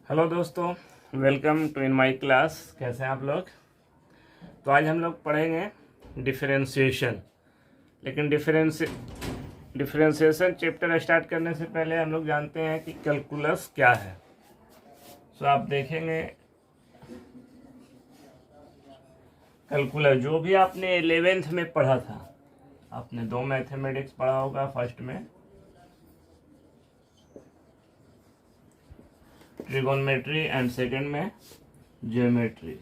Hello दोस्तों, welcome to in my class. कैसे हैं आप लोग? तो आज हम लोग पढ़ेंगे डिफरेंशिएशन। लेकिन डिफरेंशिएशन चैप्टर स्टार्ट करने से पहले हम लोग जानते हैं कि कैलकुलस क्या है। तो आप देखेंगे कैलकुलस जो भी आपने 11th में पढ़ा था, आपने 2 मैथमेटिक्स पढ़ा होगा, फर्स्ट में ट्रिगोनोमेट्री एंड सेकंड में ज्योमेट्री।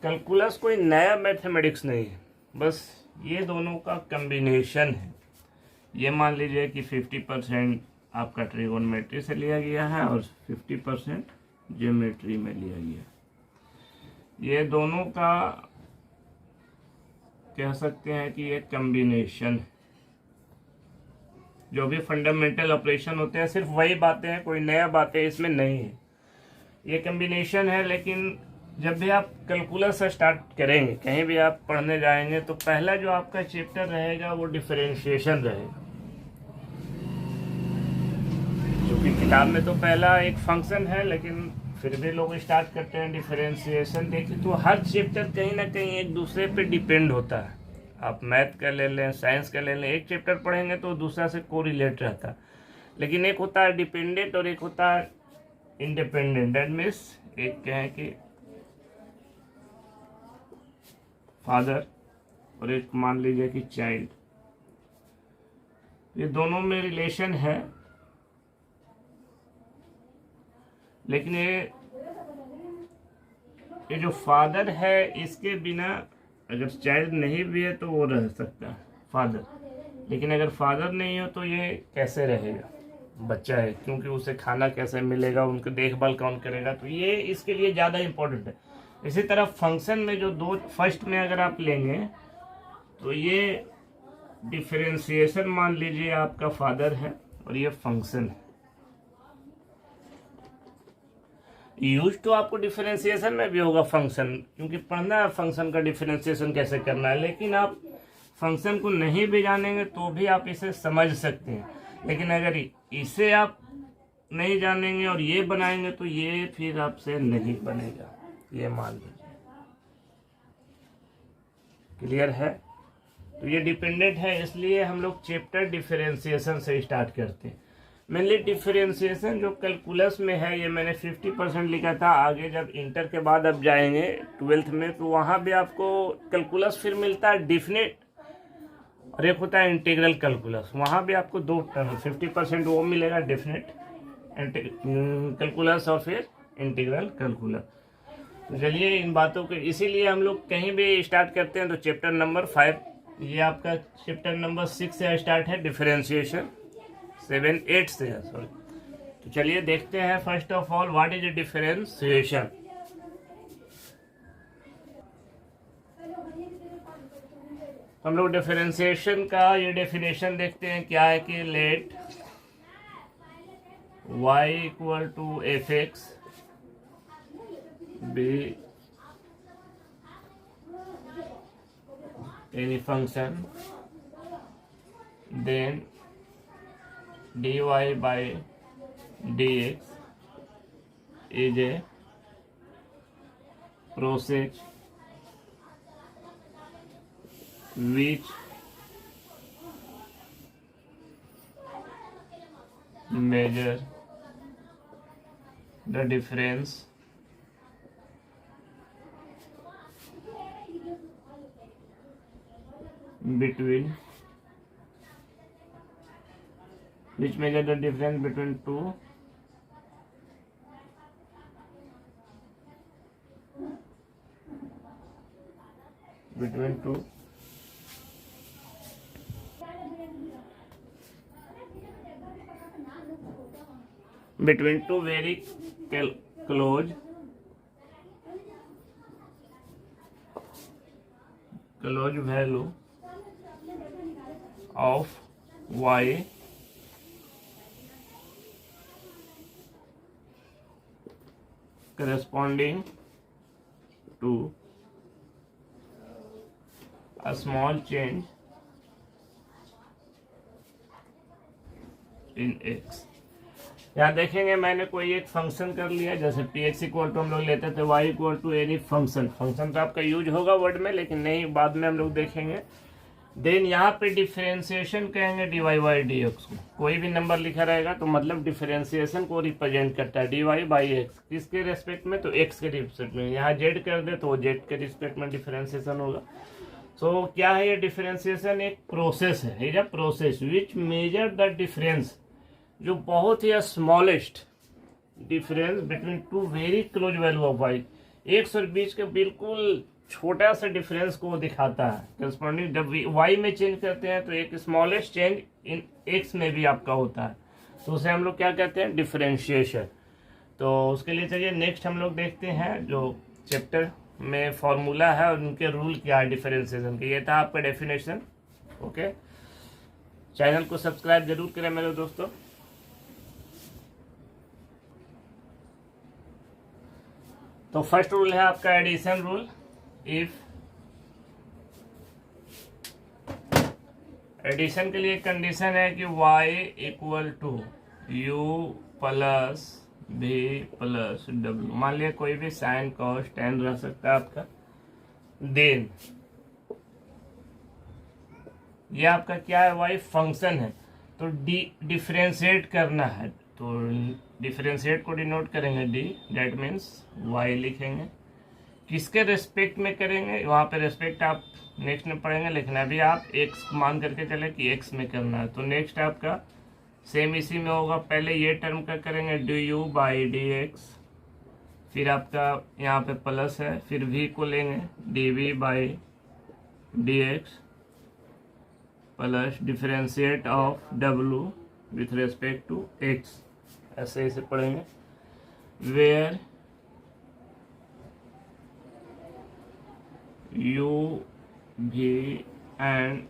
कैलकुलस कोई नया मैथमेटिक्स नहीं है, बस ये दोनों का कम्बिनेशन है। ये मान लीजिए कि 50% आपका ट्रिगोनोमेट्री से लिया गया है और 50% ज्योमेट्री में लिया गया। ये दोनों का कह सकते हैं कि ये कम्बिनेशन है। जो भी फंडामेंटल ऑपरेशन होते हैं सिर्फ वही बातें हैं, कोई नया बातें इसमें नहीं है। ये कम्बिनेशन है। लेकिन जब भी आप कैलकुलस स्टार्ट करेंगे, कहीं भी आप पढ़ने जाएंगे, तो पहला जो आपका चैप्टर रहेगा वो डिफरेंशिएशन रहेगा। क्योंकि किताब में तो पहला एक फंक्शन है, लेकिन फिर भी लोग स्टार्ट करते हैं डिफरेंशिएशन। देखिए, तो हर चैप्टर कहीं ना कहीं एक दूसरे पे डिपेंड होता है। आप मैथ का ले लें, साइंस का ले लें, एक चैप्टर पढ़ेंगे तो दूसरा से कोरिलेट रहता है। लेकिन एक होता है डिपेंडेंट और एक होता है इंडिपेंडेंट। दैट मीन्स एक कहें कि फादर और एक मान लीजिए कि चाइल्ड, ये दोनों में रिलेशन है। लेकिन ये जो फादर है, इसके बिना अगर चाइल्ड नहीं भी है तो वो रह सकता है फादर। लेकिन अगर फादर नहीं हो तो ये कैसे रहेगा? बच्चा है, क्योंकि उसे खाना कैसे मिलेगा, उनकी देखभाल कौन करेगा? तो ये इसके लिए ज़्यादा इम्पोर्टेंट है। इसी तरह फंक्शन में जो दो फर्स्ट में अगर आप लेंगे तो ये डिफरेंशिएशन मान लीजिए आपका फादर है और ये फंक्शन है। यूज तो आपको डिफरेंशिएशन में भी होगा फंक्शन, क्योंकि पढ़ना है फंक्शन का डिफरेंशिएशन कैसे करना है। लेकिन आप फंक्शन को नहीं भी जानेंगे तो भी आप इसे समझ सकते हैं। लेकिन अगर इसे आप नहीं जानेंगे और ये बनाएंगे तो ये फिर आपसे नहीं बनेगा, ये मान लीजिए। क्लियर है? तो ये डिपेंडेंट है, इसलिए हम लोग चैप्टर डिफरेंशिएशन से स्टार्ट करते हैं। मेनली डिफरेंशिएशन जो कैलकुलस में है, ये मैंने 50% लिखा था। आगे जब इंटर के बाद आप जाएंगे 12th में, तो वहाँ भी आपको कैलकुलस फिर मिलता है डिफिनेट और एक होता है इंटीग्रल कैलकुलस। वहाँ भी आपको 50% वो मिलेगा, डिफिनेट कैलकुलस और फिर इंटीग्रल कैलकुलस। तो चलिए इन बातों के, इसीलिए हम लोग कहीं भी स्टार्ट करते हैं तो चैप्टर नंबर 5, ये आपका चैप्टर नंबर 6 से स्टार्ट है डिफरेंशिएशन, 7 8 से है, सॉरी। तो चलिए देखते हैं first of all what is differentiation. हम लोग डिफरेंशिएशन का ये डेफिनेशन देखते हैं क्या है कि let y equal to f x be any function, then dy by dx is a process which measure the difference between two very close value of y corresponding to a small change in x. यहाँ देखेंगे मैंने कोई एक function कर लिया, जैसे P x equal to हम लोग लेते थे y equal to any function. Function तो आपका यूज होगा वर्ड में, लेकिन नहीं बाद में हम लोग देखेंगे। देन यहाँ पे डिफरेंशिएशन कहेंगे d y by d x को। कोई भी नंबर लिखा रहेगा तो मतलब डिफरेंशिएशन को रिप्रेजेंट करता है, डी वाई बाई एक्स। किसके रेस्पेक्ट में? तो एक्स के रिस्पेक्ट में। यहाँ जेड कर दे तो जेड के रिस्पेक्ट में डिफरेंशिएशन होगा। सो क्या है ये डिफरेंशिएशन? एक प्रोसेस है, is a process which measure the difference, जो बहुत ही smallest difference between two very close value of y, x और बीच के बिल्कुल छोटा सा डिफरेंस को दिखाता है। करस्पॉन्डिंग जब वाई में चेंज करते हैं तो एक स्मॉलेस्ट चेंज इन एक्स में भी आपका होता है, तो उसे हम लोग क्या कहते हैं? डिफरेंशिएशन। तो उसके लिए चलिए नेक्स्ट हम लोग देखते हैं जो चैप्टर में फॉर्मूला है और उनके रूल क्या है डिफरेंशिएशन के। ये था आपका डेफिनेशन। ओके, चैनल को सब्सक्राइब जरूर करें मेरे दोस्तों। तो फर्स्ट रूल है आपका एडिशन रूल। इफ एडिशन के लिए कंडीशन है कि y equal to u plus v plus डब्ल्यू, मान लिया कोई भी साइन कॉस tan रह सकता है आपका। देन ये आपका क्या है? y फंक्शन है, तो डिफरेंशिएट करना है, तो डिफरेंशिएट को डिनोट करेंगे डी, दैट मीन्स y लिखेंगे। किसके रेस्पेक्ट में करेंगे? वहाँ पे रेस्पेक्ट आप नेक्स्ट में पढ़ेंगे, लेकिन अभी आप x मान करके चले कि x में करना है। तो नेक्स्ट आपका सेम इसी में होगा। पहले ये टर्म का करेंगे D you by d x, फिर आपका यहाँ पे प्लस है, फिर v को लेंगे d v by d x plus differentiate of w with respect to x। ऐसे ऐसे पढ़ेंगे। Where u v and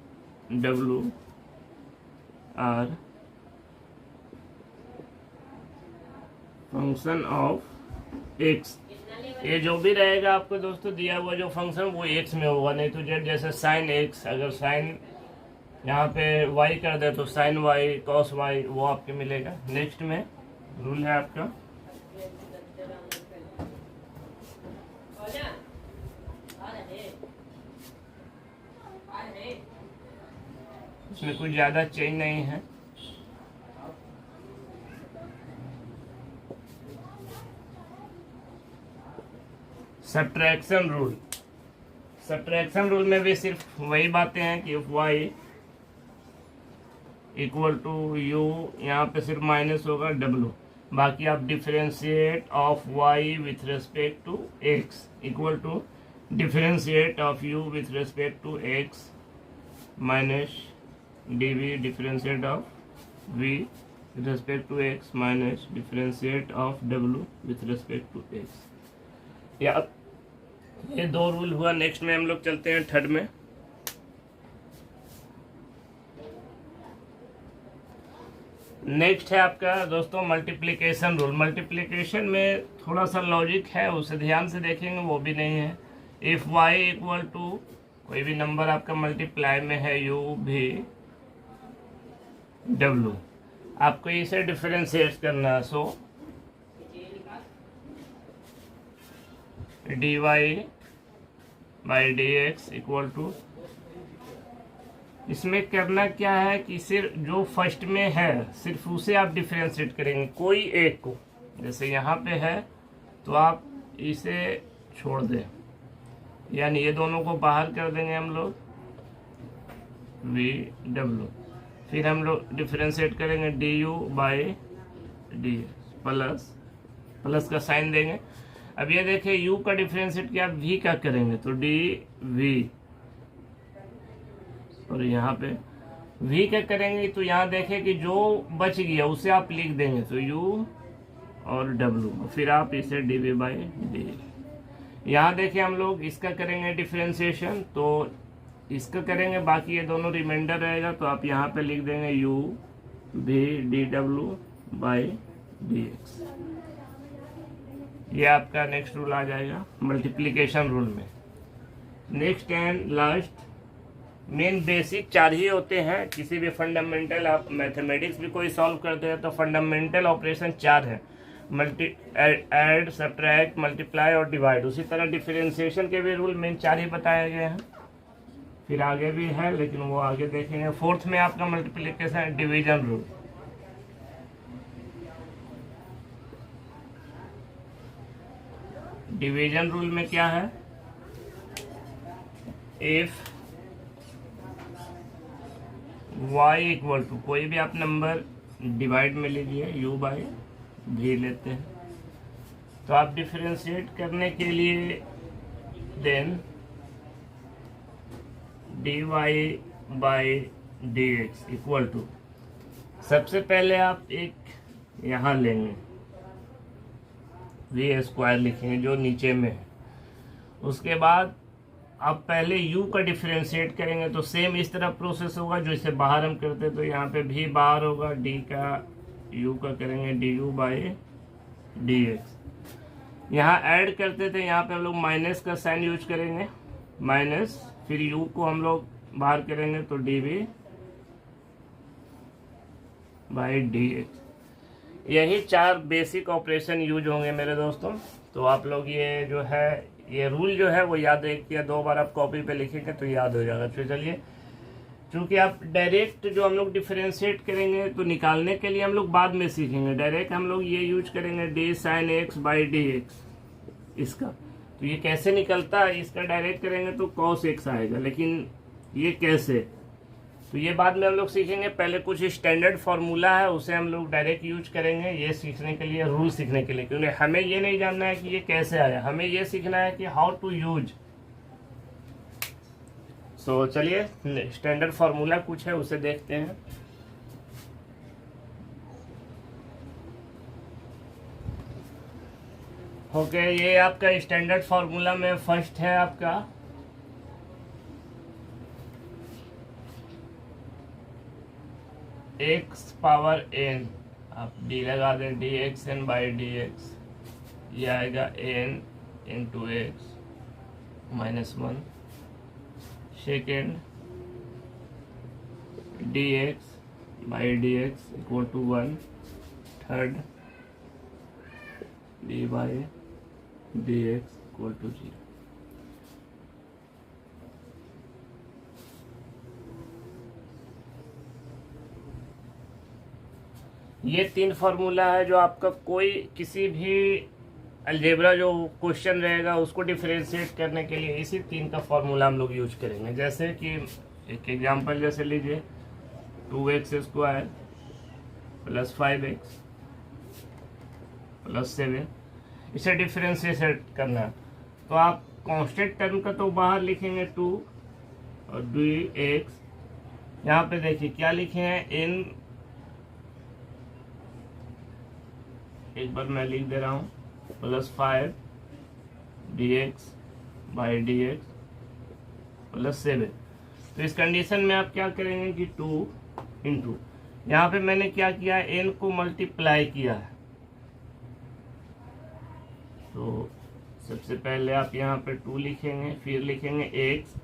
w are function of x। ये जो भी रहेगा आपको दोस्तों दिया हुआ जो फंक्शन वो x में होगा, नहीं तो जेड जैसे साइन x, अगर साइन यहाँ पे y कर दे तो साइन y कॉस y वो आपके मिलेगा। नेक्स्ट में रूल है आपका इसमें कुछ ज्यादा चेंज नहीं है। Subtraction rule. सब्ट्रैक्शन रूल में भी सिर्फ वही बातें हैं कि y इक्वल टू यू, यहाँ पे सिर्फ माइनस होगा w, बाकी आप differentiate of y with respect to x equal to differentiate of u with respect to x minus dv differentiate of v with respect to x minus differentiate of w with respect to x। या ये दो rule हुआ। Next में हम लोग चलते हैं third में। नेक्स्ट है आपका दोस्तों मल्टीप्लिकेशन रूल। मल्टीप्लिकेशन में थोड़ा सा लॉजिक है, उसे ध्यान से देखेंगे, वो भी नहीं है। इफ y इक्वल टू कोई भी नंबर आपका मल्टीप्लाई में है u भी w, आपको इसे डिफरेंशिएट करना है। So d y by d x equal to, इसमें करना क्या है कि सिर्फ जो फर्स्ट में है सिर्फ उसे आप डिफरेंशिएट करेंगे, कोई एक को। जैसे यहाँ पे है तो आप इसे छोड़ दें, यानी ये दोनों को बाहर कर देंगे हम लोग वी डब्ल्यू, फिर हम लोग डिफरेंशिएट करेंगे D you by D plus plus का साइन देंगे। अब ये देखिए u का डिफरेंशिएट क्या v का करेंगे तो डी वी, और यहाँ पे v का करेंगे तो यहाँ देखें कि जो बच गया उसे आप लिख देंगे तो u और w, फिर आप इसे डी वी बाई डी। यहाँ देखिए हम लोग इसका करेंगे डिफरेंशिएशन तो इसका करेंगे, बाकी ये दोनों रिमाइंडर रहेगा तो आप यहाँ पे लिख देंगे u भी D W by d x. ये आपका नेक्स्ट रूल आ जाएगा मल्टीप्लिकेशन रूल में। Next and last main basic 4 ही होते हैं। किसी भी फंडामेंटल आप मैथमेटिक्स भी कोई सॉल्व करते हैं तो फंडामेंटल ऑपरेशन 4 है, ऐड, सब्ट्रैक्ट, मल्टीप्लाई और डिवाइड। उसी तरह डिफरेंशिएशन के भी रूल मेन 4 ही बताए गए हैं। फिर आगे भी है लेकिन वो आगे देखेंगे। फोर्थ में आपका multiplication division rule. Division rule में क्या है, इफ y इक्वल टू कोई भी आप नंबर डिवाइड में लीजिए, u बाई v लेते हैं, तो आप डिफरेंशिएट करने के लिए then dy by dx equal to, सबसे पहले आप एक यहाँ लेंगे v स्क्वायर लिखेंगे जो नीचे में है। उसके बाद आप पहले u का डिफरेंशिएट करेंगे तो सेम इस तरह प्रोसेस होगा जो इसे बाहर हम करते, तो यहाँ पे v बाहर होगा, d का u का करेंगे du बाई dx। यहाँ ऐड करते थे, यहाँ पे हम लोग माइनस का साइन यूज करेंगे, माइनस, फिर u को हम लोग बाहर करेंगे तो dv बाई dx। यही 4 बेसिक ऑपरेशन यूज होंगे मेरे दोस्तों। तो आप लोग ये जो है, ये रूल जो है वो याद, एक या 2 बार आप कॉपी पे लिखेंगे तो याद हो जाएगा। तो चलिए, क्योंकि आप डायरेक्ट जो हम लोग डिफरेंशिएट करेंगे तो निकालने के लिए हम लोग बाद में सीखेंगे। डायरेक्ट हम लोग ये यूज करेंगे d sin x by dx इसका। तो ये कैसे निकलता है, इसका डायरेक्ट करेंगे तो cos x आएगा, लेकिन ये कैसे, तो ये बाद में हम लोग सीखेंगे। पहले कुछ स्टैंडर्ड फार्मूला है उसे हम लोग डायरेक्ट यूज करेंगे ये सीखने के लिए, रूल सीखने के लिए, क्योंकि हमें ये नहीं जानना है कि ये कैसे आया, हमें ये सीखना है कि हाउ टू यूज। सो चलिए, स्टैंडर्ड फार्मूला कुछ है उसे देखते हैं। ओके, ये आपका स्टैंडर्ड फार्मूला में फर्स्ट है आपका x पावर n, आप d लगा दें, dxn बाई dx, ये आएगा n into x minus 1। Second dx by dx equal to 1। Third d by dx equal to 0। ये 3 फार्मूला है जो आपका कोई किसी भी अलजेब्रा जो क्वेश्चन रहेगा उसको डिफरेंशिएट करने के लिए इसी 3 का फार्मूला हम लोग यूज करेंगे। जैसे कि एक एग्जांपल जैसे लीजिए, 2x square plus 5x plus 7, इसे डिफरेंशिएट करना है तो आप कांस्टेंट टर्म का तो बाहर लिखेंगे 2 और dx, यहाँ पे देखिए क्या लिखे हैं n, एक बार मैं लिख दे रहा हूँ, plus 5 dx by dx plus 7। तो इस कंडीशन में आप क्या करेंगे कि 2 इंटू, यहाँ पे मैंने क्या किया, n को मल्टीप्लाई किया है। तो सबसे पहले आप यहाँ पे 2 लिखेंगे, फिर लिखेंगे x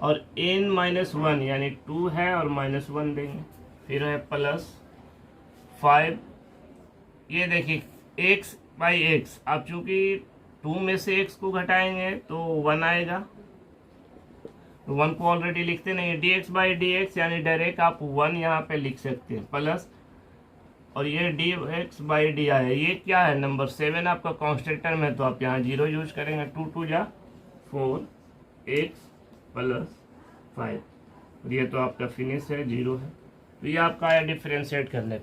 और n माइनस 1 यानी 2 है और माइनस 1 देंगे, फिर है प्लस 5। ये देखिए x बाई एक्स, आप चूंकि 2 में से x को घटाएंगे तो 1 आएगा, तो 1 को ऑलरेडी लिखते नहीं है, dx बाई dx यानी डायरेक्ट आप 1 यहाँ पे लिख सकते हैं प्लस, और ये dx बाई डी है, ये क्या है, नंबर 7 आपका कांस्टेंट टर्म है तो आप यहाँ 0 यूज करेंगे। 2 2 जा 4 x प्लस 5, ये तो आपका फिनिश है, 0 है। तो ये आपका आया डिफरेंशिएट करने।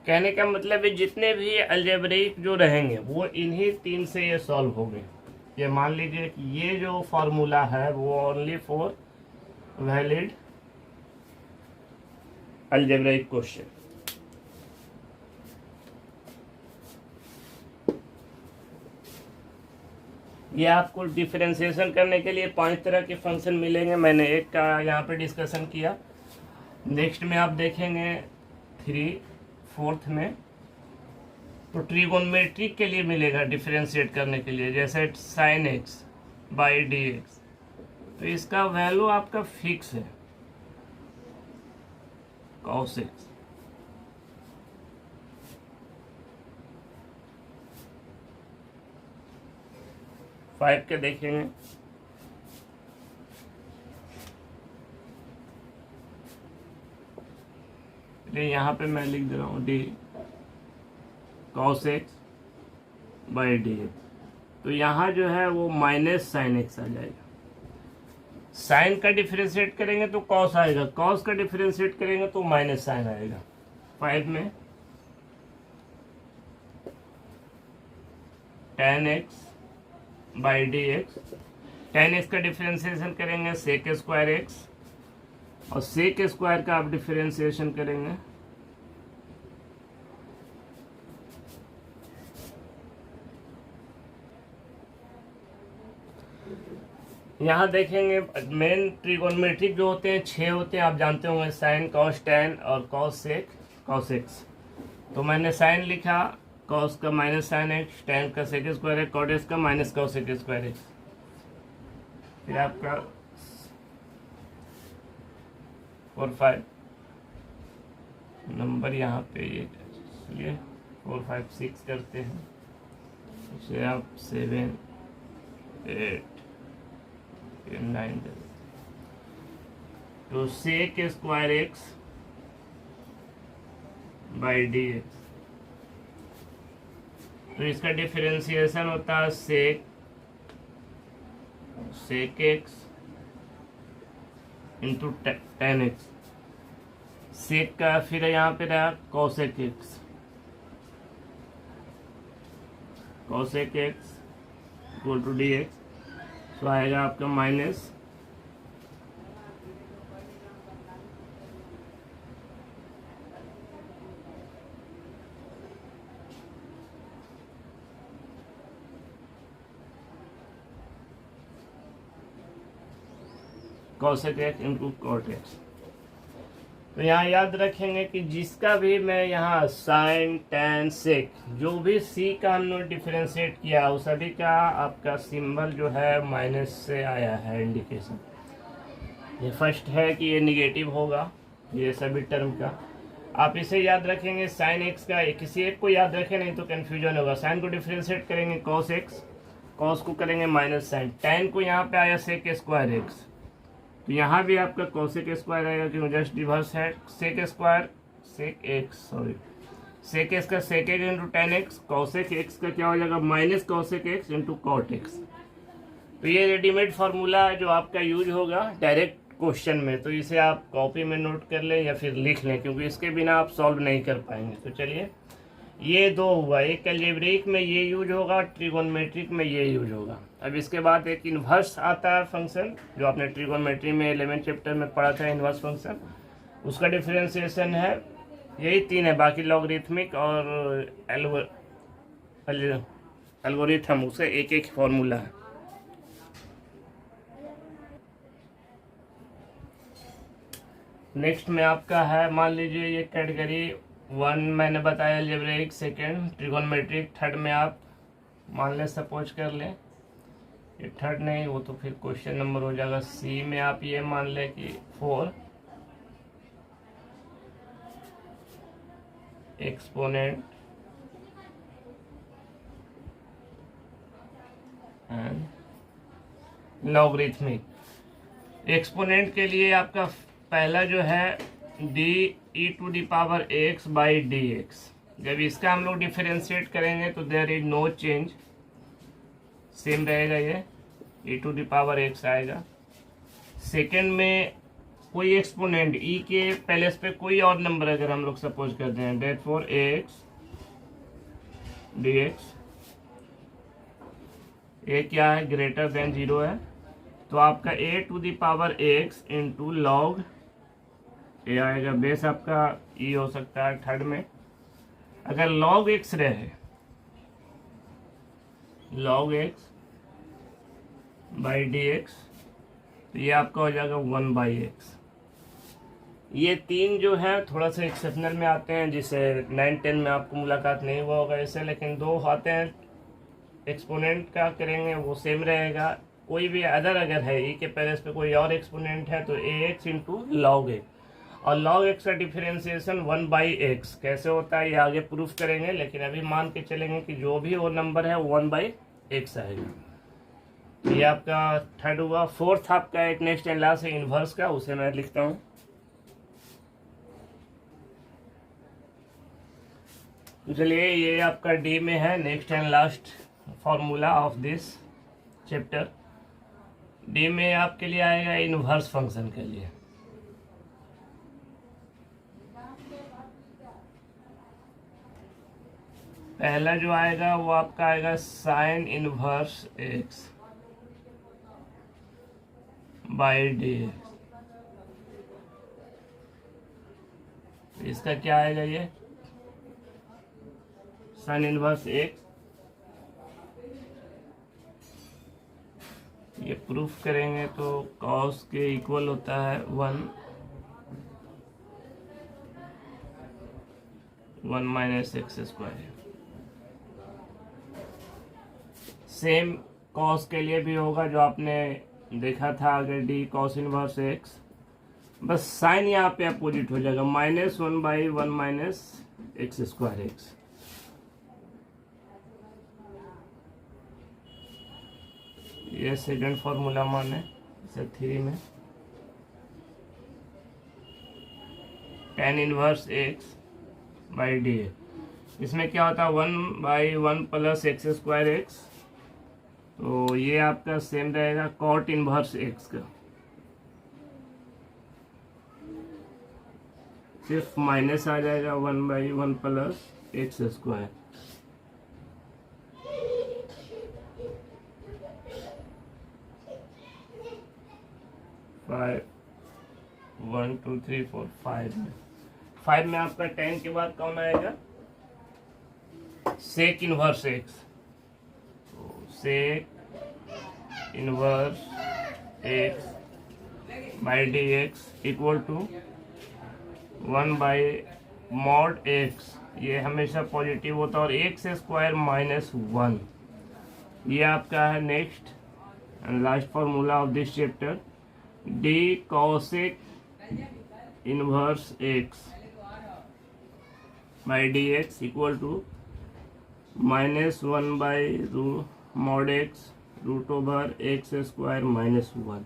कहने का मतलब है जितने भी अलजेब्रिक जो रहेंगे वो इन्हीं 3 से ये सॉल्व हो गए। ये मान लीजिए कि ये जो फार्मूला है वो only for valid algebraic question. ये आपको डिफरेंशिएशन करने के लिए 5 तरह के फंक्शन मिलेंगे। मैंने एक का यहाँ पे डिस्कशन किया। नेक्स्ट में आप देखेंगे 4th में तो ट्रिगोनोमेट्रिक के लिए मिलेगा डिफरेंशिएट करने के लिए, जैसे sin x बाई dx। तो इसका वैल्यू आपका फिक्स है, cos x। फाइव के देखेंगे, यहाँ पे मैं लिख दे रहा हूँ D cos x by d x. तो यहाँ जो है वो माइनस साइन एक्स आ जाएगा। साइन का डिफरेंशिएट करेंगे तो कॉस आएगा, कॉस का डिफरेंशिएट करेंगे तो माइनस साइन आएगा। 5 में tan x by d x, tan x का डिफरेंशिएशन करेंगे sec स्क्वायर एक्स, और sec स्क्वायर का आप डिफरेंशिएशन करेंगे यहाँ देखेंगे मेन ट्रिगोनोमेट्रिक जो होते हैं 6 होते हैं, आप जानते होंगे, साइन कॉस टैन और कॉस सेक कॉस एक्स। तो मैंने साइन लिखा, कॉस का माइनस साइन एक्स, टैन का sec square x, cot x का minus cosec square x. फिर आपका 4 5 नंबर यहाँ पे ये, इसलिए 4 5 6 करते हैं, इसे आप 7 8 9 तो sec square x by d x. तो इसका डिफरेंशिएशन होता है sec x into tan x. Sec का फिर यहाँ पे रहा cosec x, cosec x equal to d x. तो आएगा आपका minus cosec x into cot x. तो यहाँ याद रखेंगे कि जिसका भी मैं यहाँ साइन टैन सेक जो भी सी का हमने डिफरेंशिएट किया उस सभी का आपका सिंबल जो है माइनस से आया है इंडिकेशन। ये फर्स्ट है कि ये निगेटिव होगा ये सभी टर्म का। आप इसे याद रखेंगे, साइन एक्स का किसी एक को याद रखें नहीं तो कन्फ्यूजन होगा। साइन को डिफरेंशिएट करेंगे कॉस एक्स, कॉस को करेंगे माइनस साइन, टैन को यहाँ पे आया सेक स्क्वायर एक्स, तो यहाँ भी आपका कॉसेक स्क्वायर आएगा क्योंकि जस्ट रिवर्स है। Sec square sec x, sorry sec x का sec x into tan x, cosec x का क्या हो जाएगा minus cosec x into cot x. तो ये रेडीमेड फार्मूला है जो आपका यूज होगा डायरेक्ट क्वेश्चन में, तो इसे आप कॉपी में नोट कर लें या फिर लिख लें क्योंकि इसके बिना आप सॉल्व नहीं कर पाएंगे। तो चलिए ये दो हुआ, एक अलजेब्रिक में ये यूज होगा, ट्रिगोनोमेट्रिक में ये यूज होगा। अब इसके बाद एक इन्वर्स आता है फंक्शन जो आपने ट्रिगोनोमेट्री में 11 चैप्टर में पढ़ा था, इन्वर्स फंक्शन, उसका डिफरेंशिएशन है यही 3 है, बाकी लॉगरिथमिक और एल्गोरिथम उसे एक एक फॉर्मूला है। नेक्स्ट में आपका है, मान लीजिए ये कैटेगरी 1 मैंने बताया अलजेब्रिक, सेकेंड ट्रिगोनोमेट्रिक, थर्ड में आप मान लें सपोज कर लें, ये थर्ड नहीं वो तो फिर क्वेश्चन नंबर हो जाएगा। सी में आप ये मान लें कि 4 एक्सपोनेंट एंड लॉगरिथमिक। एक्सपोनेंट के लिए आपका पहला जो है d e to the power x by d x. जब इसका हम लोग डिफरेंशिएट करेंगे तो there is no change, same रहेगा, ये e to the power x आएगा। सेकेंड में कोई एक्सपोनेंट ई के पैलेस पे कोई और नंबर अगर हम लोग सपोज करते हैं, डेट for x d x, a क्या है ग्रेटर देन 0 है, तो आपका a to the power x into log a आएगा। बेस आपका ई हो सकता है थर्ड में। अगर लॉग एक्स रहे, log x by d x, तो ये आपका हो जाएगा 1 बाई एक्स। ये 3 जो है थोड़ा सा एक्सेप्शनल में आते हैं, जिसे 9-10 में आपको मुलाकात नहीं हुआ होगा इससे, लेकिन 2 आते हैं एक्सपोनेंट का करेंगे वो सेम रहेगा। कोई भी अदर अगर है ई के पैलेस पे कोई और एक्सपोनेंट है तो ए एक्स इंटू लॉग ए। और log x का डिफरेंशिएशन 1/x कैसे होता है ये आगे प्रूफ करेंगे, लेकिन अभी मान के चलेंगे कि जो भी वो नंबर है वो 1/x आएगा। ये आपका थर्ड हुआ। फोर्थ आपका एक नेक्स्ट एंड लास्ट है इनवर्स का, उसे मैं लिखता हूँ। चलिए ये आपका डी में है next and last formula of this chapter. D में आपके लिए आएगा इनवर्स फंक्शन के लिए। पहला जो आएगा वो आपका आएगा sine inverse x by d x. इसका क्या आएगा, ये साइन इनवर्स एक्स, ये प्रूफ करेंगे तो कॉस के इक्वल होता है 1 minus x square. Same cos के लिए भी होगा जो आपने देखा था अगर डी कॉस इनवर्स एक्स, बस साइन यहाँ पे अपोजिट हो जाएगा, -1/1 माइनस एक्स स्क्वायर एक्स। ये सेकंड फॉर्मूला माने इसे 3 में tan inverse x by D. इसमें क्या होता है 1/1 प्लस एक्स स्क्वायर एक्स, तो ये आपका सेम रहेगा कॉट इनवर्स एक्स का, सिर्फ माइनस आ जाएगा 1/1 प्लस एक्स स्क्वायर। फाइव 1 2 3 4 5 में आपका tan के बाद कौन आएगा, सेक इनवर्स एक्स। तो sec inverse x by d x equal to 1/mod x, ये हमेशा पॉजिटिव होता है, और एक्स स्क्वायर माइनस 1। ये आपका है next and last formula of this chapter. D cosec inverse x by d x equal to -1/mod x √x square minus 1।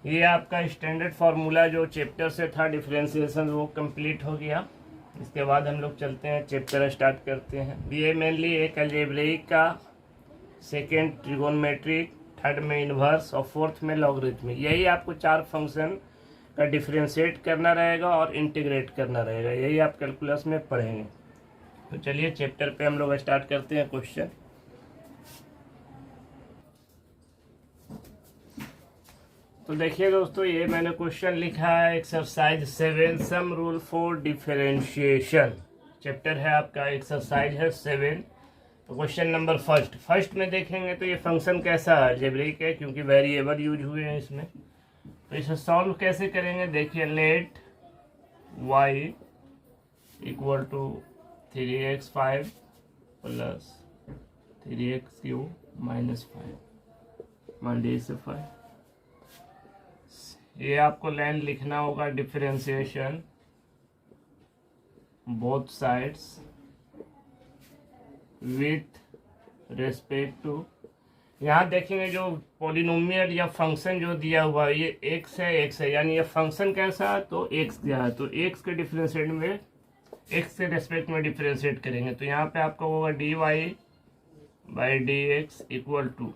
ये आपका स्टैंडर्ड फार्मूला जो चैप्टर से था डिफरेंशिएशन वो कंप्लीट हो गया। इसके बाद हम लोग चलते हैं चैप्टर स्टार्ट करते हैं। ये मेनली एक अलजेब्रिक का, सेकेंड ट्रिगोनमेट्रिक, थर्ड में इनवर्स और फोर्थ में लॉगरिथमिक। यही आपको 4 फंक्शन का डिफरेंशिएट करना रहेगा और इंटीग्रेट करना रहेगा, यही आप कैलकुलस में पढ़ेंगे। तो चलिए चैप्टर पे हम लोग स्टार्ट करते हैं क्वेश्चन। तो देखिए दोस्तों, ये मैंने क्वेश्चन लिखा है exercise 7 sum rule for differentiation. Chapter है आपका, एक्सरसाइज है 7। तो क्वेश्चन नंबर फर्स्ट में देखेंगे तो ये फंक्शन कैसा है, अलजेब्रिक है क्योंकि वेरिएबल यूज हुए हैं इसमें। तो इसे सॉल्व कैसे करेंगे, देखिए let y equal to 3x5 plus 3x³ minus 5 मान लीजिए 5। ये आपको लाइन लिखना होगा differentiation both sides with respect to, यहाँ देखेंगे जो पॉलिनोमियल या फंक्शन जो दिया हुआ है ये x है, यानी ये फंक्शन कैसा है तो x दिया है, तो x के डिफरेंशिएट में x के रेस्पेक्ट में डिफरेंशिएट करेंगे। तो यहाँ पे आपका होगा dy by d x equal to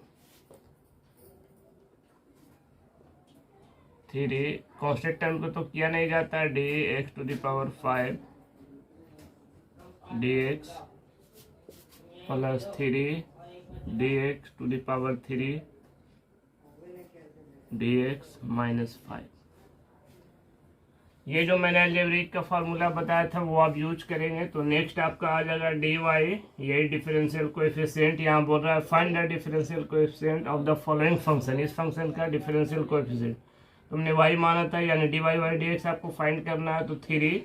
3 constant term को तो किया नहीं जाता है, dx⁵ dx plus 3 dx⁵ dx minus 5। ये जो मैंने अलजेब्रिक का फार्मूला बताया था वो आप यूज करेंगे। तो नेक्स्ट आपका आ जाएगा dy, यही डिफरेंशियल कोएफिशिएंट यहाँ बोल रहा है find the differential coefficient of the following function. इस फंक्शन का डिफरेंशियल कोएफिशिएंट तुमने y माना था, यानी dy बाई डी एक्स आपको फाइंड करना है। तो 3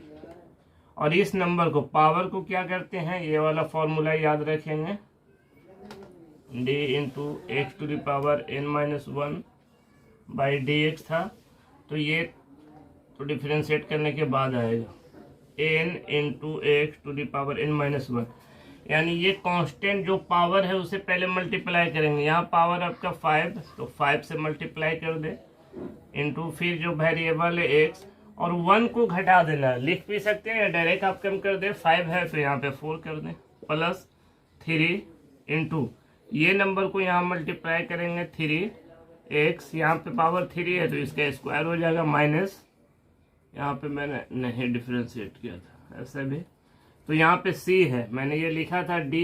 और इस नंबर को पावर को क्या करते हैं, ये वाला फॉर्मूला याद रखेंगे, d into x⁴n-1 by d x था। तो ये तो डिफरेंशिएट करने के बाद आएगा n into x to the power n minus one, यानी ये कांस्टेंट जो पावर है उसे पहले मल्टीप्लाई करेंगे। यहाँ पावर आपका 5, तो 5 से मल्टीप्लाई कर दे इंटू फिर जो वेरिएबल है x, और 1 को घटा देना, लिख भी सकते हैं या डायरेक्ट आप कम कर दे। 5 है तो यहाँ पे 4 कर दें, प्लस 3 इंटू ये नंबर को यहाँ मल्टीप्लाई करेंगे 3x, यहाँ पे पावर 3 है तो इसका स्क्वायर हो जाएगा, माइनस यहाँ पे मैंने नहीं डिफरेंशिएट किया था ऐसा भी, तो यहाँ पे c है, मैंने ये लिखा था d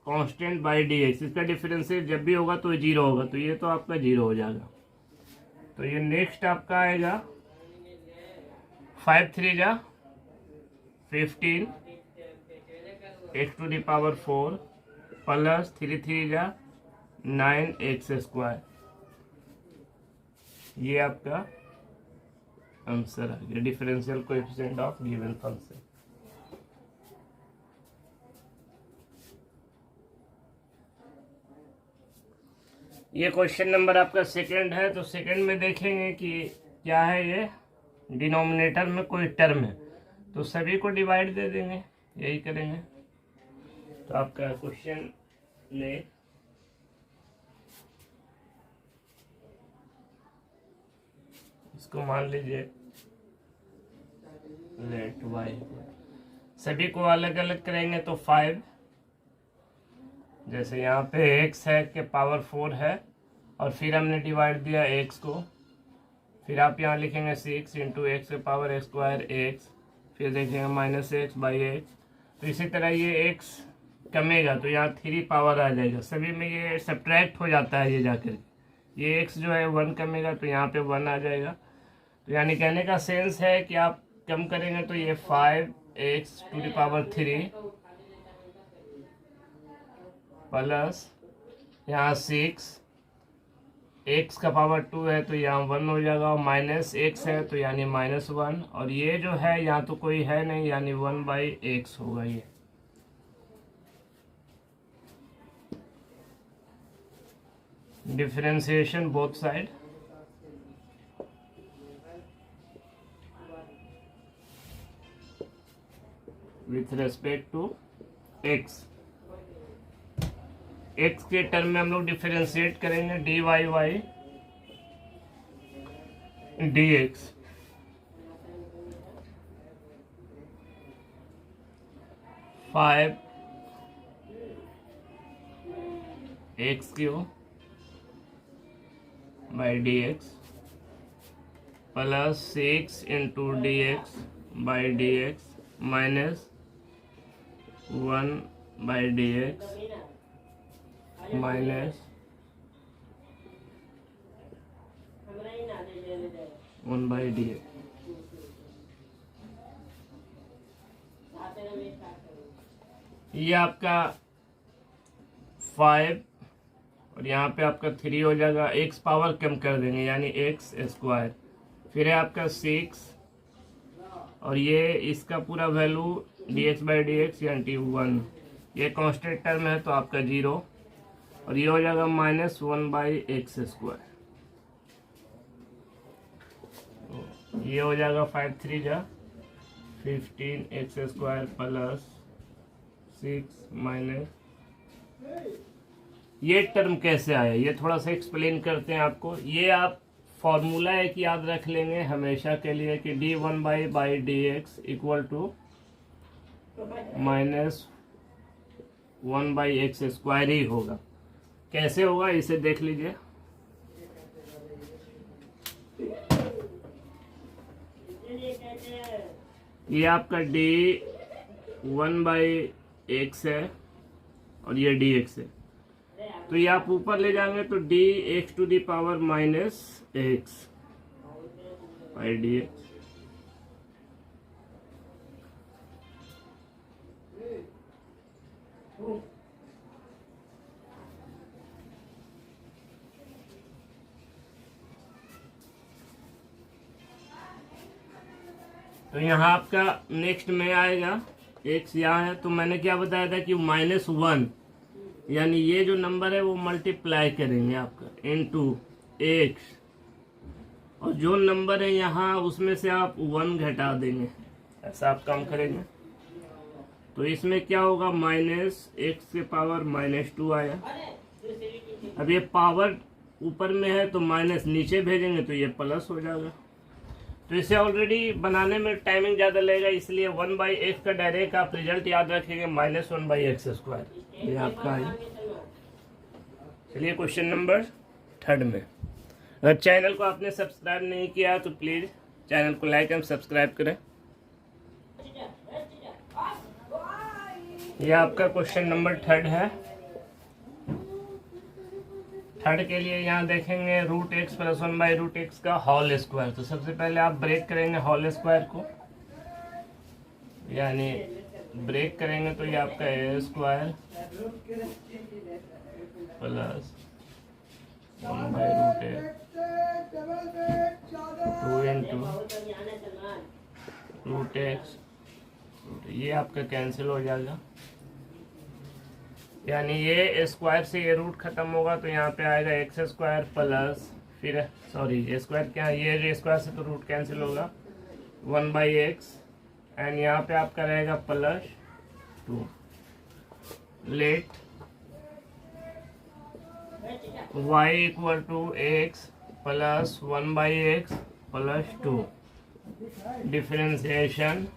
कांस्टेंट बाय dx, इसका डिफरेंशिएट जब भी होगा तो 0 होगा, तो ये तो आपका 0 हो जाएगा। तो ये नेक्स्ट आपका आएगा 5 3 जा 15 x to the power 4 plus 3 3 जा 9 एक्स स्क्वायर, ये आपका आंसर आ गया, differential coefficient of given function. ये क्वेश्चन नंबर आपका सेकंड है, तो सेकंड में देखेंगे कि क्या है, ये डिनोमिनेटर में कोई टर्म है तो सभी को डिवाइड दे देंगे, यही करेंगे। तो आपका क्वेश्चन ले इसको मान लीजिए लेट y, सभी को अलग अलग करेंगे तो 5, जैसे यहाँ पे x है के पावर 4 है और फिर हमने डिवाइड दिया x को, फिर आप यहाँ लिखेंगे 6 इंटू एक्स के पावर स्क्वायर x, फिर देखेंगे माइनस एक्स बाई एक्स, तो इसी तरह ये x कमेगा तो यहाँ 3 पावर आ जाएगा, सभी में ये सब्ट्रैक्ट हो जाता है, ये जाकर ये x जो है 1 कमेगा तो यहाँ पे 1 आ जाएगा। तो यानी कहने का सेंस है कि आप कम करेंगे तो ये 5x to the power 3 plus यहाँ 6, x का पावर 2 है तो यहाँ 1 हो जाएगा, और माइनस x है तो यानी -1, और ये जो है यहाँ तो कोई है नहीं यानी 1/x होगा ये। Differentiation both side, with respect to x, x के टर्म में हम लोग डिफरेंशिएट करेंगे dy y dx, five x cube by d x plus 6 into d x by d x minus 1 by d x minus 1 by d x. ये आपका 5 और यहाँ पे आपका 3 हो जाएगा, x पावर कम कर देंगे यानी x स्क्वायर, फिर है आपका 6 और ये इसका पूरा value dx by d x यानी 1, ये कांस्टेंट टर्म है तो आपका 0, और ये हो जाएगा -1 बाई एक्स स्क्वायर, ये हो जाएगा 5 3 जा 15 एक्स स्क्वायर प्लस 6 माइनस। ये टर्म कैसे आया ये थोड़ा सा एक्सप्लेन करते हैं आपको। ये आप फॉर्मूला एक याद रख लेंगे हमेशा के लिए कि d1 by d x equal to -1 by x square ही होगा। कैसे होगा इसे देख लीजिए। ये आपका d1 बाई एक्स है और ये dx है, तो ये आप ऊपर ले जाएंगे तो dx to the power minus x by d x. तो यहाँ आपका नेक्स्ट में आएगा x यहाँ है, तो मैंने क्या बताया था कि -1 यानी ये जो नंबर है वो मल्टीप्लाई करेंगे आपका इनटू x और जो नंबर है यहाँ उसमें से आप 1 घटा देंगे, ऐसा आप काम करेंगे। तो इसमें क्या होगा, -x⁻² आया। अब ये पावर ऊपर में है तो माइनस नीचे भेजेंगे तो ये प्लस हो जाएगा। तो इसे ऑलरेडी बनाने में टाइमिंग ज़्यादा लगेगा, इसलिए 1/x का डायरेक्ट आप रिजल्ट याद रखेंगे -1/x²। ये आपका है। चलिए क्वेश्चन नंबर 3 में, अगर चैनल को आपने सब्सक्राइब नहीं किया तो प्लीज़ चैनल को लाइक एंड सब्सक्राइब करें। यह आपका क्वेश्चन नंबर 3 है। 3 के लिए यहाँ देखेंगे √x + 1/√x का होल स्क्वायर। तो सबसे पहले आप ब्रेक करेंगे होल स्क्वायर को, यानी ब्रेक करेंगे तो ये आपका a² + 1/√x 2 × √x, ये आपका कैंसिल हो जाएगा। यानी ये स्क्वायर से ये रूट खत्म होगा तो यहाँ पे आएगा x² प्लस, फिर सॉरी ये स्क्वायर क्या है, ये स्क्वायर से तो रूट कैंसिल होगा 1/x, एंड यहाँ पे आपका रहेगा +2। Let y = x + 1/x + 2 differentiation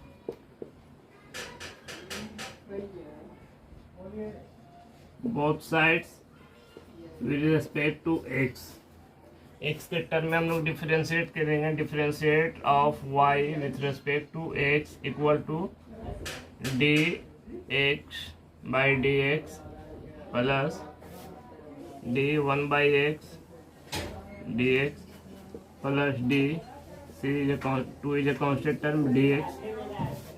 both sides with respect to x। x के टर्म में हम लोग डिफरेंशिएट करेंगे, differentiate of y with respect to x = dx/dx plus d1/x dx plus d, c is a 2 is a constant term dx,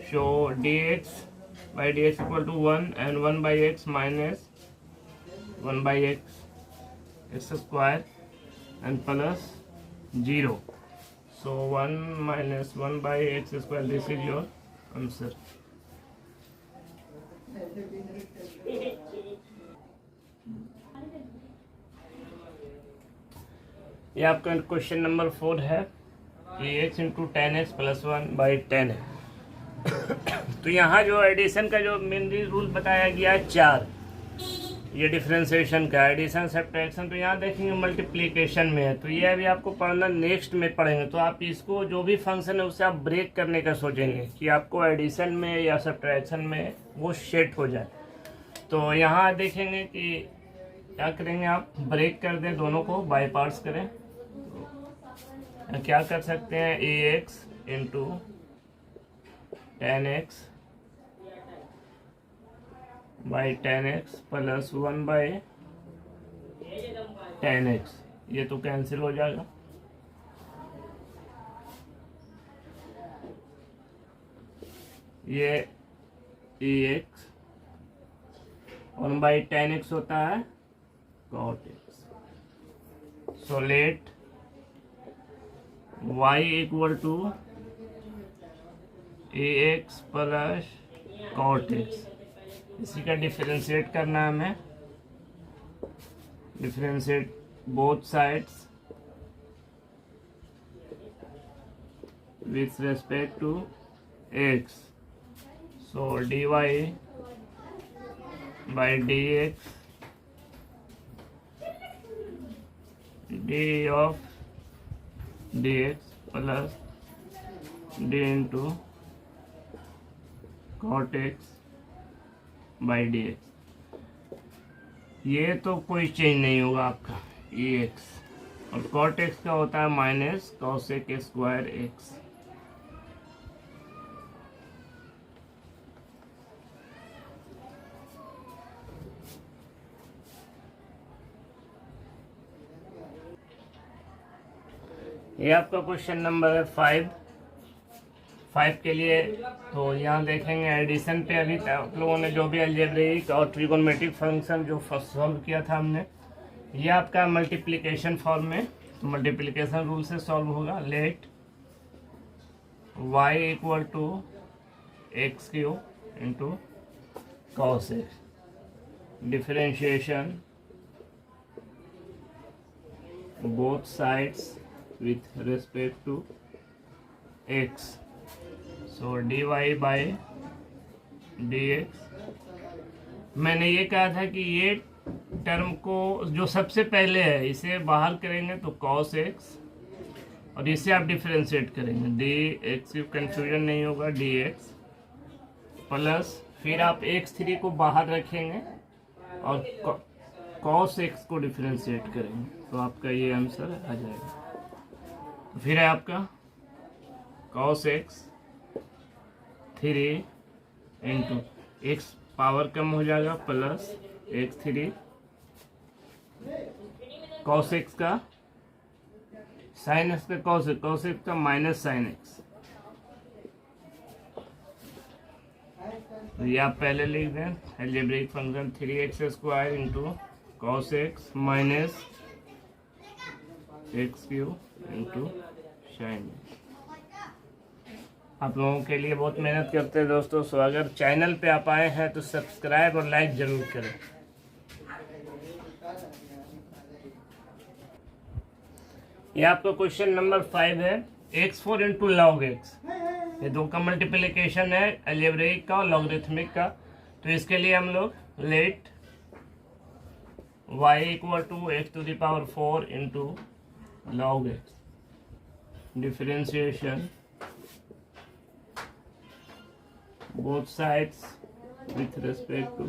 so dx/dx = 1 and 1/x minus 1/x x² and plus 0, so 1 minus 1/x², this is your answer। ये आपका question number 4 है कि x × 10x + 1/10 है। तो यहाँ जो addition का जो मेनली रूल बताया गया है 4, ये डिफरेंशिएशन का एडिशन सब्ट्रैक्शन। तो यहाँ देखेंगे मल्टीप्लिकेशन में है, तो ये अभी आपको पढ़ना नेक्स्ट में पढ़ेंगे। तो आप इसको जो भी फंक्शन है उसे आप ब्रेक करने का सोचेंगे कि आपको एडिशन में या सब्ट्रैक्शन में वो सेट हो जाए। तो यहाँ देखेंगे कि क्या करेंगे, आप ब्रेक कर दें, दोनों को बाय पार्ट्स करें। तो क्या कर सकते हैं, ax × 10x / 10x plus 1/10x, ये तो कैंसिल हो जाएगा। ये ax 1/10x होता है cot x, so let y = ax plus cot x, इसी का डिफरेंशिएट करना है हमें, differentiate both sides with respect to x, so dy/dx d of dx plus d × cot x/dx, ये तो कोई चेंज नहीं होगा आपका ex, और cot x का होता है -cos²x। ये आपका क्वेश्चन नंबर है 5 के लिए। तो यहाँ देखेंगे एडिशन पे अभी आप लोगों ने जो भी अलजेब्रिक और ट्रिगोनोमेट्रिक फंक्शन जो सॉल्व किया था हमने, ये आपका मल्टीप्लिकेशन फॉर्म में, तो मल्टीप्लिकेशन रूल से सॉल्व होगा। Let y = x³ × cos x, differentiation both sides with respect to x. So d y by d x. मैंने ये कहा था कि ये टर्म को जो सबसे पहले है इसे बाहर करेंगे तो cos x, और इसे आप डिफरेंशिएट करेंगे डी एक्स, कंफ्यूजन नहीं होगा, डी एक्स प्लस फिर आप x3 को बाहर रखेंगे और cos x को डिफरेंशिएट करेंगे तो आपका ये आंसर आ जाएगा। तो फिर है आपका cos x 3 into x power कम हो जाएगा प्लस x3 cos x का साइन x का cos x का माइनस साइन x। तो ये आप पहले लिख दें algebraic function 3x² into cos x minus x³ into sine. आप लोगों के लिए बहुत मेहनत करते हैं दोस्तों। सो अगर चैनल पे आप आए हैं तो सब्सक्राइब और लाइक जरूर करें। ये आपका क्वेश्चन नंबर 5 है, x4 इंटू लॉग एक्स। ये दो का मल्टीप्लिकेशन है, अलजेब्रिक का और लॉगरिथमिक का। तो इसके लिए हम लोग let y equal to x⁴ into log x, differentiation both sides with respect to.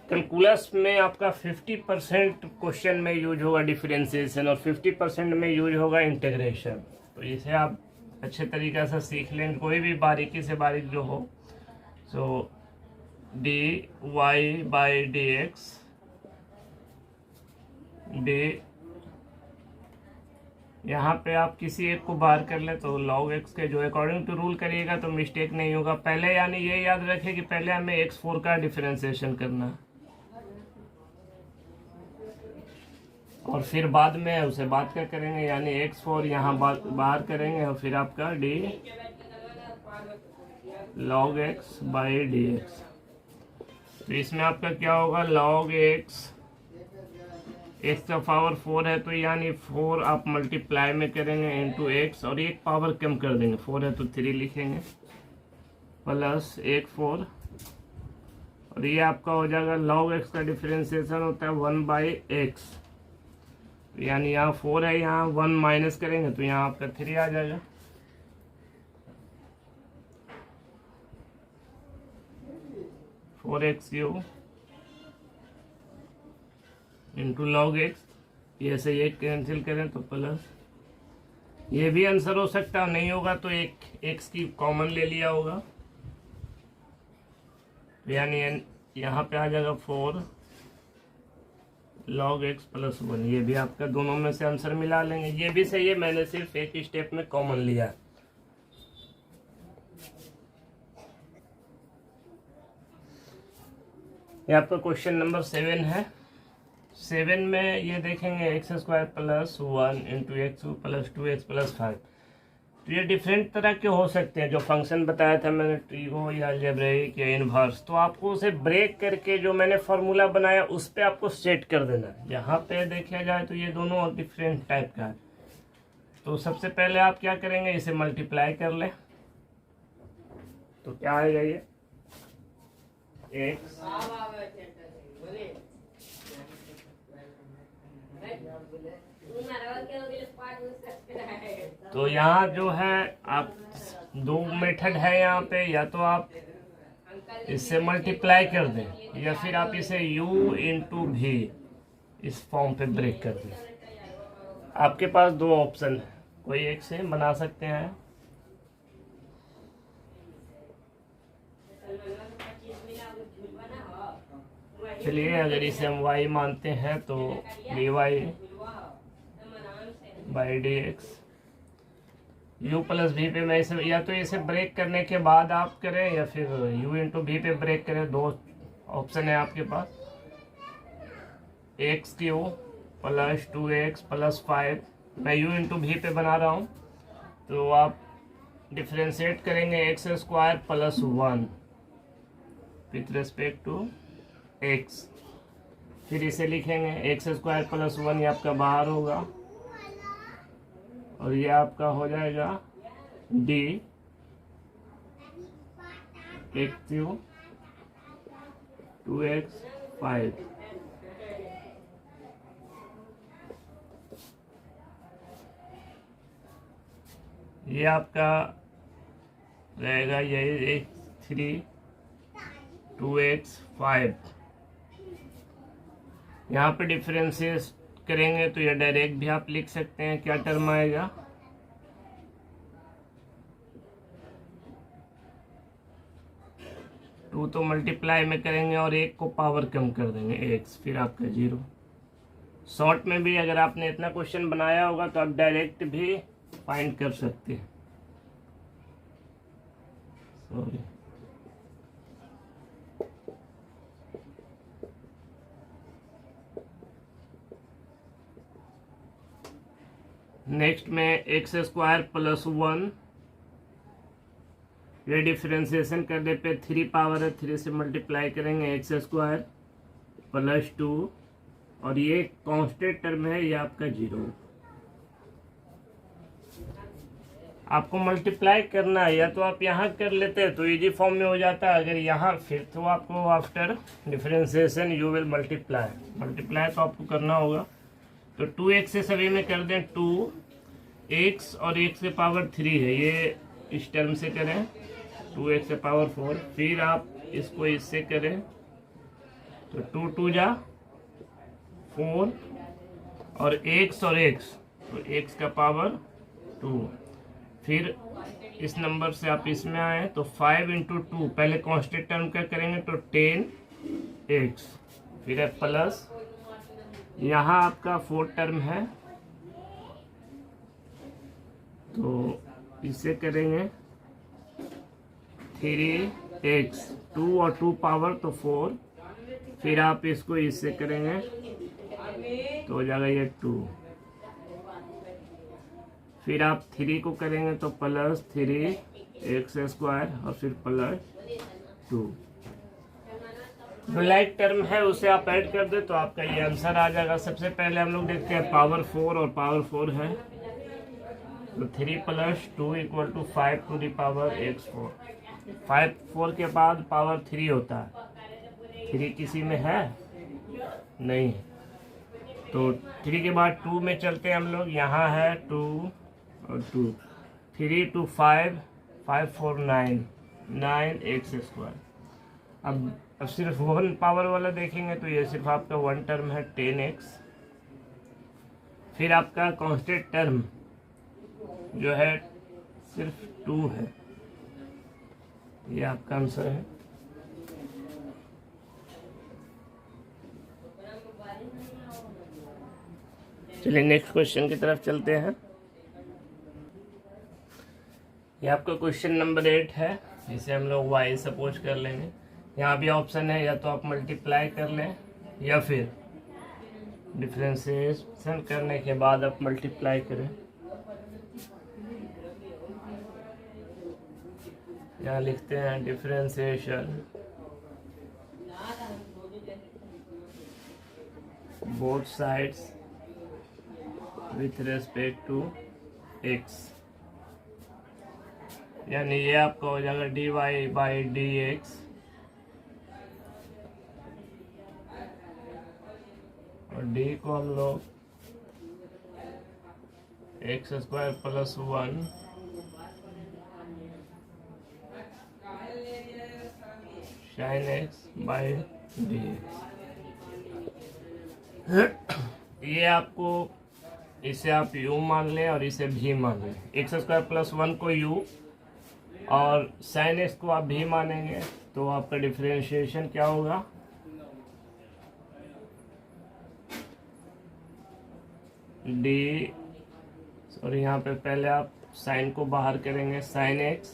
Calculus में आपका 50% क्वेश्चन में यूज होगा डिफरेंशिएशन और 50% में यूज होगा इंटीग्रेशन। तो इसे आप अच्छे तरीक़े से सीख लेंगे, कोई भी बारीकी से बारीक जो हो। So d y by d x d, यहाँ पे आप किसी एक को बाहर कर ले तो log x के जो अकॉर्डिंग टू रूल करिएगा तो मिस्टेक नहीं होगा। पहले यानी ये याद रखें कि पहले हमें x4 का डिफरेंशिएशन करना है और फिर बाद में उसे बात कर करेंगे, यानी x4 यहाँ बाहर करेंगे और फिर आपका d log x by d x. तो इसमें आपका क्या होगा, log x x का पावर 4 है तो यानी 4 आप मल्टीप्लाई में करेंगे इंटू x और एक पावर कम कर देंगे, 4 है तो 3 लिखेंगे प्लस 4 और ये आपका हो जाएगा log x का डिफरेंशिएशन होता है 1/x। यानी यहाँ 4 है, यहाँ 1 माइनस करेंगे तो यहाँ आपका 3 आ जाएगा। Four x cube into log x, ये से ये कैंसिल करें तो प्लस, ये भी आंसर हो सकता है, नहीं होगा तो एक एक्स की कॉमन ले लिया होगा, यानी यहाँ पे आ जाएगा 4 log x प्लस 1। ये भी आपका दोनों में से आंसर मिला लेंगे, ये भी सही है, मैंने सिर्फ एक स्टेप में कॉमन लिया। ये आपका क्वेश्चन नंबर 7 है। 7 में ये देखेंगे x² plus 1 into x plus 2x plus 5। तो ये डिफरेंट तरह के हो सकते हैं, जो फंक्शन बताया था मैंने ट्रिगो या अलजेब्रिक या इनवर्स, तो आपको उसे ब्रेक करके जो मैंने फार्मूला बनाया उस पर आपको सेट कर देना है। यहाँ पे देखा जाए तो ये दोनों डिफरेंट टाइप का है। तो सबसे पहले आप क्या करेंगे, इसे मल्टीप्लाई कर ले तो क्या आएगा, ये x तो यहाँ जो है आप दो मेथड है यहाँ पे, या तो आप इससे मल्टीप्लाई कर दें या फिर आप इसे u इंटू भी इस फॉर्म पे ब्रेक कर दें। आपके पास दो ऑप्शन है, कोई एक से बना सकते हैं। चलिए अगर इसे हम y मानते हैं तो dy by d x u plus भी पे मैं इसे, या तो इसे ब्रेक करने के बाद आप करें या फिर u इंटू भी पे ब्रेक करें, दो ऑप्शन है आपके पास। X cube plus 2x plus 5, मैं u इंटू भी पे बना रहा हूँ, तो आप डिफरेंशिएट करेंगे x² plus 1 with respect to x, फिर इसे लिखेंगे x² प्लस 1, ये आपका बाहर होगा और ये आपका हो जाएगा डी एक्स क्यू 2x 5। ये आपका रहेगा यही x 3 2x 5। यहाँ पे डिफरेंशिएट करेंगे तो ये डायरेक्ट भी आप लिख सकते हैं। क्या टर्म आएगा, टू तो मल्टीप्लाई में करेंगे और एक को पावर कम कर देंगे x, फिर आपका 0। शॉर्ट में भी अगर आपने इतना क्वेश्चन बनाया होगा तो आप डायरेक्ट भी फाइंड कर सकते हैं। सॉरी, नेक्स्ट में एक्स स्क्वायर प्लस 1, ये डिफरेंशिएशन करने पे 3 पावर है, 3 से मल्टीप्लाई करेंगे एक्स स्क्वायर प्लस 2, और ये कांस्टेंट टर्म है, ये आपका 0। आपको मल्टीप्लाई करना है या तो आप यहाँ कर लेते हैं तो इजी फॉर्म में हो जाता है, अगर यहाँ फिर तो आपको after differentiation you will multiply तो आपको करना होगा। तो 2x से सभी में कर दें 2x और x के पावर 3 है, ये इस टर्म से करें 2x के पावर 4, फिर आप इसको इससे करें तो 2 2 जा 4 और x और x तो x का पावर 2, फिर इस नंबर से आप इसमें आए तो 5 इंटू 2, पहले कांस्टेंट टर्म का करेंगे तो 10x, फिर है प्लस, यहाँ आपका 4 टर्म है तो इसे करेंगे 3x, 2 और 2 पावर तो 4, फिर आप इसको इससे करेंगे तो हो जाएगा ये 2, फिर आप 3 को करेंगे तो प्लस 3x स्क्वायर और फिर प्लस 2। ब्लैक टर्म है उसे आप ऐड कर दे तो आपका ये आंसर आ जाएगा। सबसे पहले हम लोग देखते हैं पावर 4 और पावर 4 है तो 3 plus 2 equal to 5 to the power x4। 5 4 के बाद पावर 3 होता है, 3 किसी में है नहीं, तो 3 के बाद 2 में चलते हैं हम लोग, यहाँ है 2 और 2, 3 2 5 5 4 9x स्क्वायर। अब सिर्फ 1 पावर वाला देखेंगे तो ये सिर्फ आपका 1 टर्म है 10x, फिर आपका कांस्टेंट टर्म जो है सिर्फ 2 है, ये आपका आंसर है। चलिए नेक्स्ट क्वेश्चन की तरफ चलते हैं। ये आपका क्वेश्चन नंबर 8 है, इसे हम लोग y सपोज कर लेंगे। यहाँ भी ऑप्शन है या तो आप मल्टीप्लाई कर लें या फिर डिफरेंशिएशन करने के बाद आप मल्टीप्लाई करें। यहाँ लिखते हैं differentiation both sides with respect to x, यानी ये आपका हो जाएगा dy बाई dx और d को हम लोग x square plus 1 sine x by dx। ये आपको, इसे आप u मान लें और इसे भी मान लें। x स्क्वायर प्लस 1 को u और साइन x को आप भी मानेंगे तो आपका डिफरेंशिएशन क्या होगा, d, और यहाँ पे पहले आप साइन को बाहर करेंगे साइन x,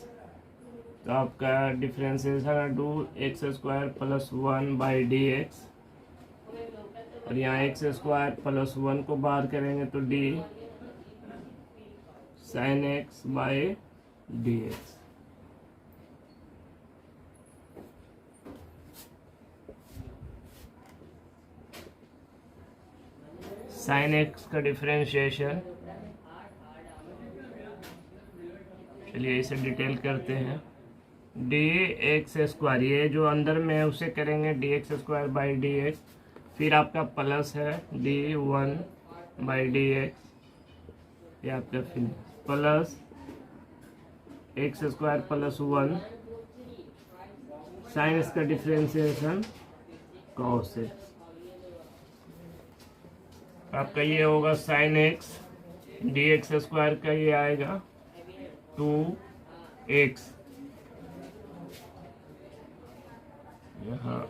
तो आपका differentiation do x square plus 1 by d x, और यहाँ एक्स स्क्वायर प्लस 1 को बाहर करेंगे तो D sine x by d x. Sine x का डिफरेंशिएशन चलिए इसे डिटेल करते हैं। डी एक्स स्क्वायर, ये जो अंदर में है उसे करेंगे D x square by d x. फिर आपका प्लस है D one by d x, ये आपका फिर plus x square plus one sine इसका डिफ्रेंसिएशन कॉस एक्स। आपका ये होगा sine x, d x square का ये आएगा 2x, यहाँ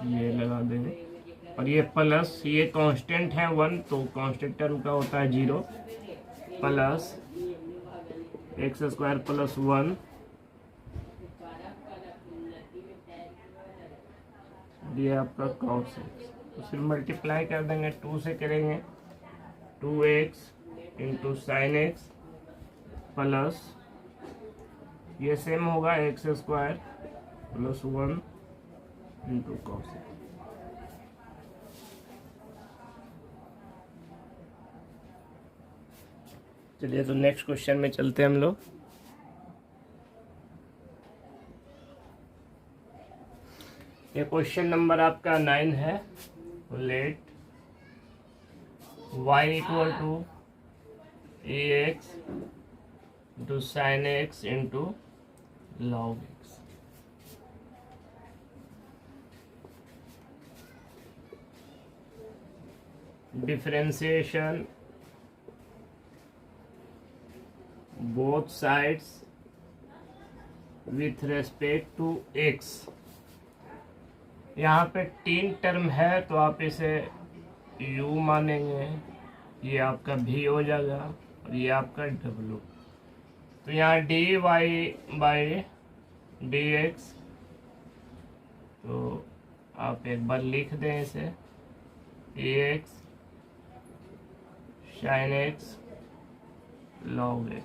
ये लगा देंगे, और ये प्लस ये कांस्टेंट है 1 तो कांस्टेंट टर्म का होता है 0, प्लस एक्स स्क्वायर प्लस 1 ये आपका कॉस एक्स। तो फिर मल्टीप्लाई कर देंगे, 2 से करेंगे 2x into sine x plus ये सेम होगा x square plus 1 into cos x. चलिए तो नेक्स्ट क्वेश्चन में चलते हैं हम लोग। ये क्वेश्चन नंबर आपका 9 है। Let y equal to a x into sine x into log x. Differentiation both sides with respect to x। यहाँ पे 3 टर्म है तो आप इसे u मानेंगे, ये आपका v हो जाएगा और ये आपका w। तो यहाँ dy बाई dx, तो आप एक बार लिख दें इसे ax sin x log x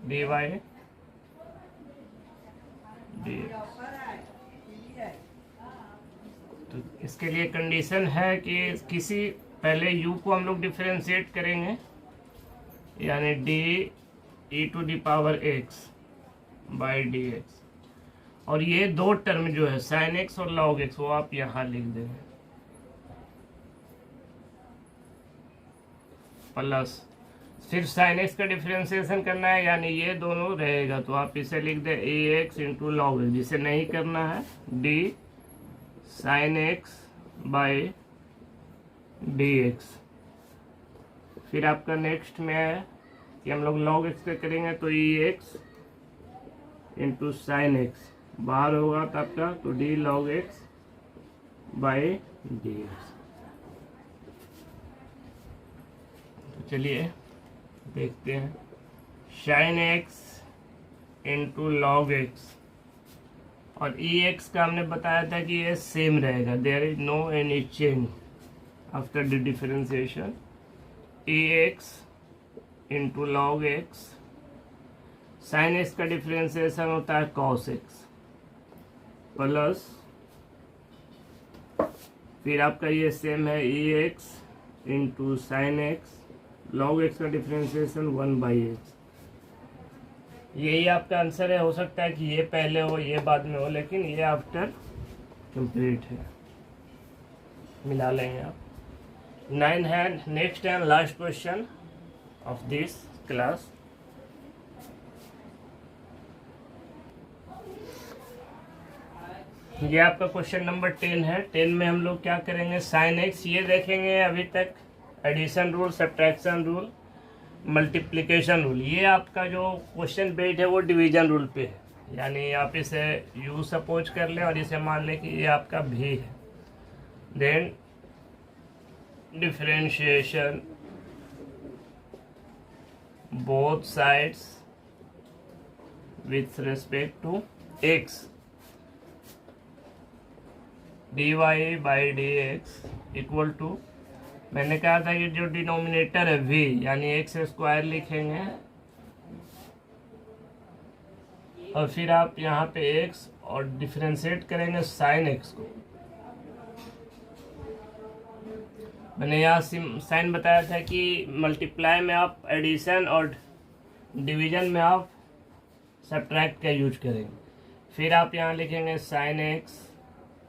dy dx। तो इसके लिए कंडीशन है कि किसी पहले u को हम लोग डिफरेंशिएट करेंगे, यानी d e to the power x by d x, और ये 2 टर्म जो है साइन एक्स और लॉग एक्स वो आप यहाँ लिख देंगे प्लस फिर साइन एक्स का डिफरेंशिएशन करना है, यानी ये दोनों रहेगा तो आप इसे लिख दे ए एक्स इंटू लॉग एक्स। जिसे नहीं करना है D sine x by d x. फिर आपका नेक्स्ट में है कि हम लोग लॉग एक्स का करेंगे तो ई एक्स इंटू साइन एक्स बाहर होगा तो आपका तो D log x by d x. तो चलिए देखते हैं। Sign x into log x और ई एक्स का हमने बताया था कि ये सेम रहेगा, there is no any change after the differentiation. E x into log x, sine x का डिफरेंशिएशन होता है कॉस एक्स प्लस फिर आपका ये सेम है e x into sine x log x का डिफरेंशिएशन 1 बाई एक्स। यही आपका आंसर है। हो सकता है कि ये पहले हो ये बाद में हो, लेकिन ये आफ्टर कंप्लीट है, मिला लेंगे आप। 9 है next and last question of this class. ये आपका क्वेश्चन नंबर 10 है। 10 में हम लोग क्या करेंगे, साइन एक्स ये देखेंगे अभी तक addition rule, subtraction rule, multiplication rule. ये आपका जो क्वेश्चन बेस्ड है वो डिवीजन रूल पे है, यानी आप इसे u सपोज कर लें और इसे मान लें कि ये आपका v है। Then differentiation both sides with respect to x dy by d x equal to, मैंने कहा था कि जो डिनोमिनेटर है v यानी एक्स स्क्वायर लिखेंगे और फिर आप यहाँ पे x और डिफरेंशिएट करेंगे साइन x को, मैंने यहाँ साइन बताया था कि मल्टीप्लाई में आप एडिशन और डिवीजन में आप सब्ट्रैक्ट का यूज करेंगे। फिर आप यहाँ लिखेंगे साइन एक्स,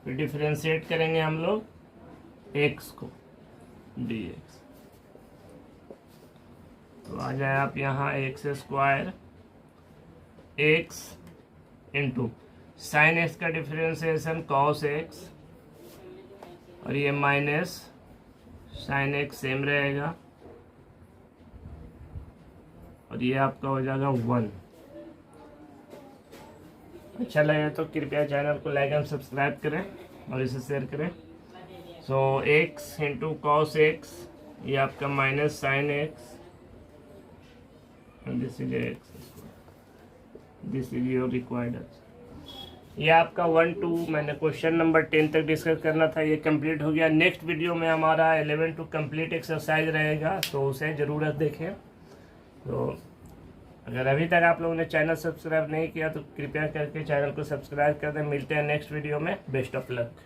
फिर डिफरेंशिएट करेंगे हम लोग एक्स को डी एक्स, तो आ जाए आप यहाँ x square x into sine x का डिफरेंशिएशन कॉस एक्स, और ये माइनस साइन एक्स सेम रहेगा, और ये आपका हो जाएगा 1। अच्छा लगे तो कृपया चैनल को लाइक एंड सब्सक्राइब करें और इसे शेयर करें। सो एक्स इंटू कॉस एक्स, ये आपका minus sine x, this is x, this is your required answer. ये आपका 1 2 मैंने क्वेश्चन नंबर 10 तक डिस्कस करना था, ये कंप्लीट हो गया। नेक्स्ट वीडियो में हमारा 11 टू कंप्लीट एक्सरसाइज रहेगा, तो उसे ज़रूर देखें। तो अगर अभी तक आप लोगों ने चैनल सब्सक्राइब नहीं किया तो कृपया करके चैनल को सब्सक्राइब कर दें। मिलते हैं नेक्स्ट वीडियो में। Best of luck.